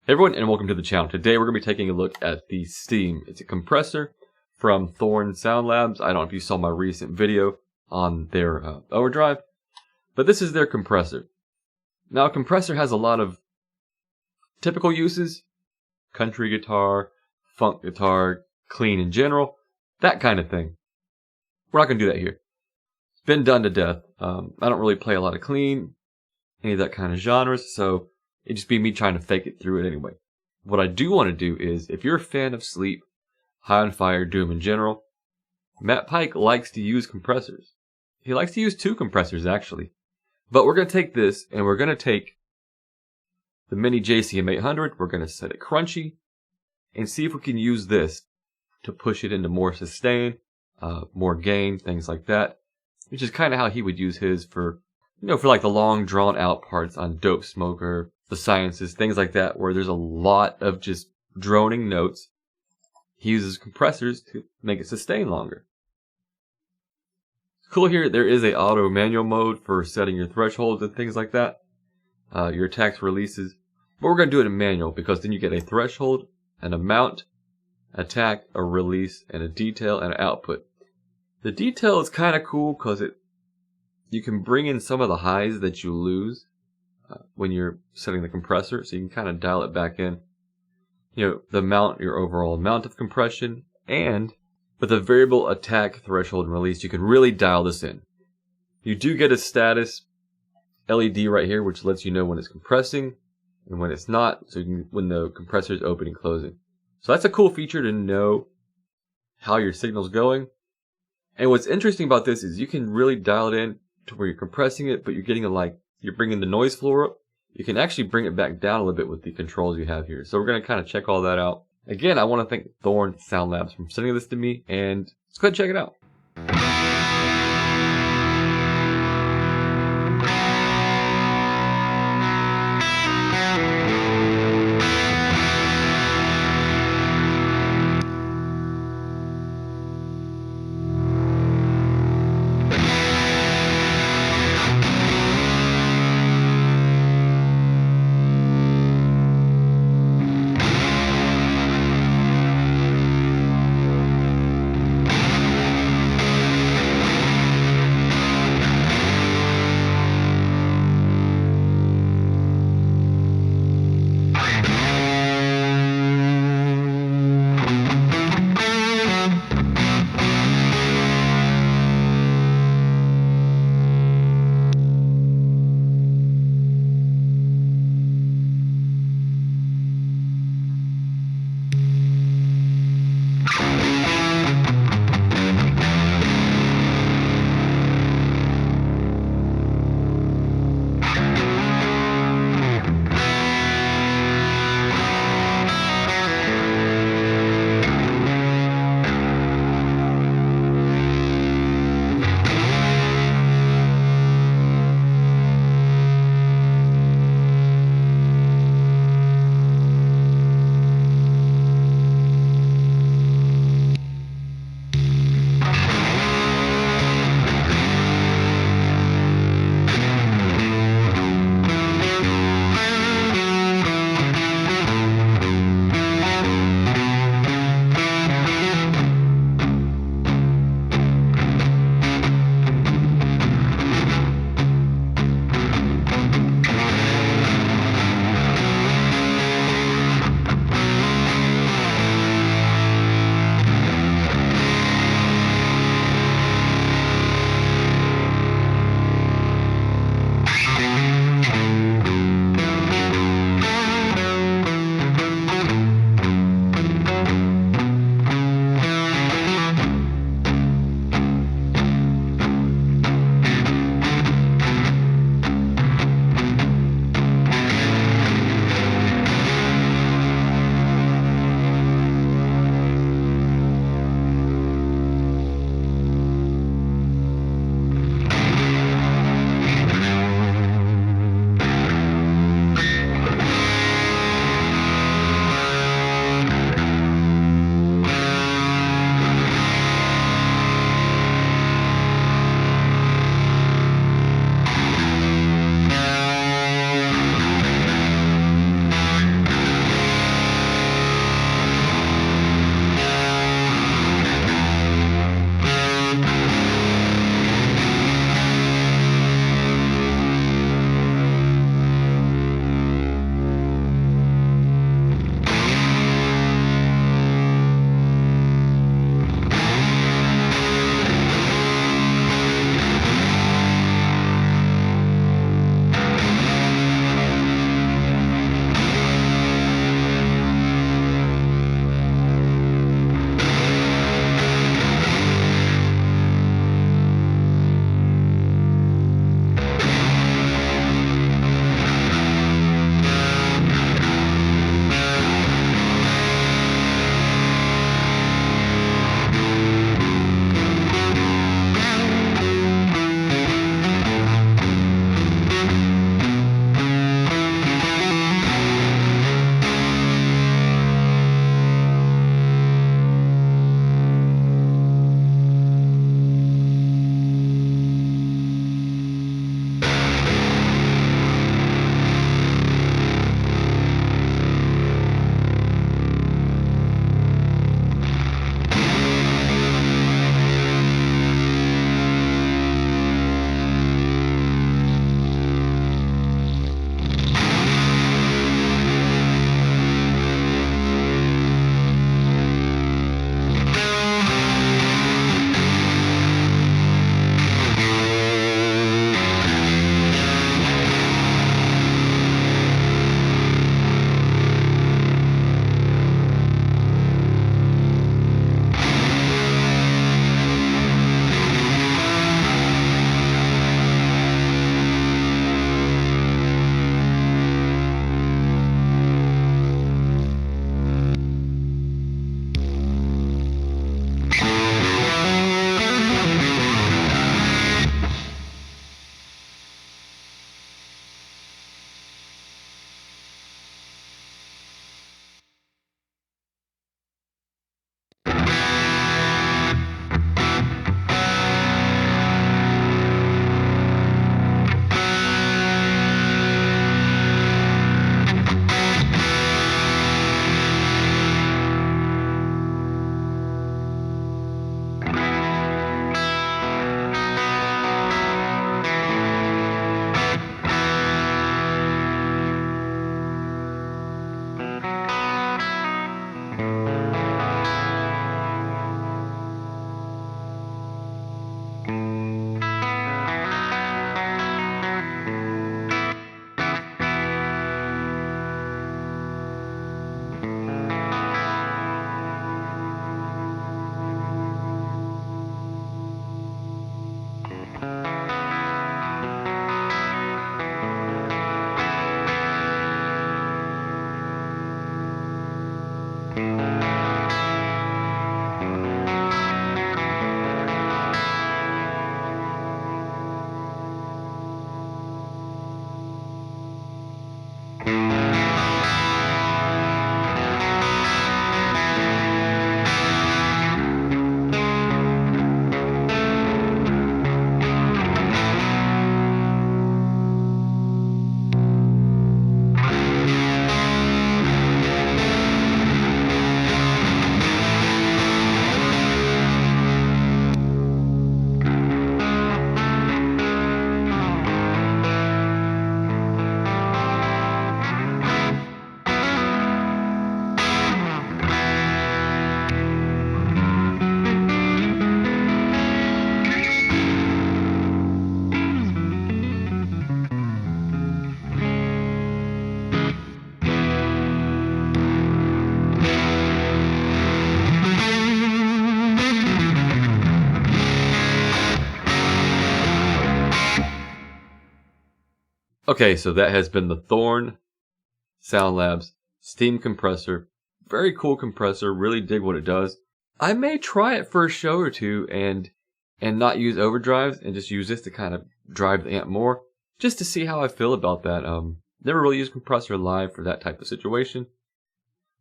Hey everyone, and welcome to the channel. Today we're going to be taking a look at the Steam. It's a compressor from Thorn Sound Labs. I don't know if you saw my recent video on their overdrive, but this is their compressor. Now a compressor has a lot of typical uses: country guitar, funk guitar, clean in general, that kind of thing. We're not going to do that here. It's been done to death. I don't really play a lot of clean, any of that kind of genres, so it'd just be me trying to fake it through it anyway. What I do want to do is, if you're a fan of sleep, high on fire, doom in general, Matt Pike likes to use compressors. He likes to use two compressors actually. But we're going to take this and we're going to take the mini JCM 800, we're going to set it crunchy and see if we can use this to push it into more sustain, more gain, things like that. Which is kind of how he would use his for, for like the long drawn out parts on Dope Smoker, The Sciences, things like that, where there's a lot of just droning notes. He uses compressors to make it sustain longer. Cool here, there is a auto manual mode for setting your thresholds and things like that. Your attacks, releases. But we're going to do it in manual because then you get a threshold, an amount, attack, a release, and a detail and an output. The detail is kind of cool because you can bring in some of the highs that you lose when you're setting the compressor, so you can kind of dial it back in. The amount, your overall amount of compression, and with a variable attack, threshold, and release, you can really dial this in. You do get a status LED right here, which lets you know when it's compressing and when it's not, so you can, when the compressor is open and closing. So that's a cool feature to know how your signal's going. And what's interesting about this is you can really dial it in to where you're compressing it, but you're getting you're bringing the noise floor up. You can actually bring it back down a little bit with the controls you have here. So we're going to kind of check all that out. Again, I want to thank Thorn Sound Labs for sending this to me, and let's go ahead and check it out. Okay, so that has been the Thorn Sound Labs steam compressor. Very cool compressor, really dig what it does. I may try it for a show or two and not use overdrives and just use this to kind of drive the amp more, just to see how I feel about that. Never really used compressor live for that type of situation,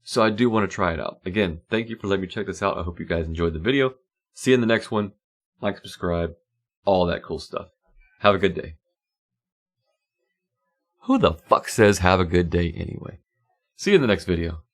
so I do want to try it out. Again, thank you for letting me check this out. I hope you guys enjoyed the video. See you in the next one. Like, subscribe, all that cool stuff. Have a good day. Who the fuck says have a good day anyway? See you in the next video.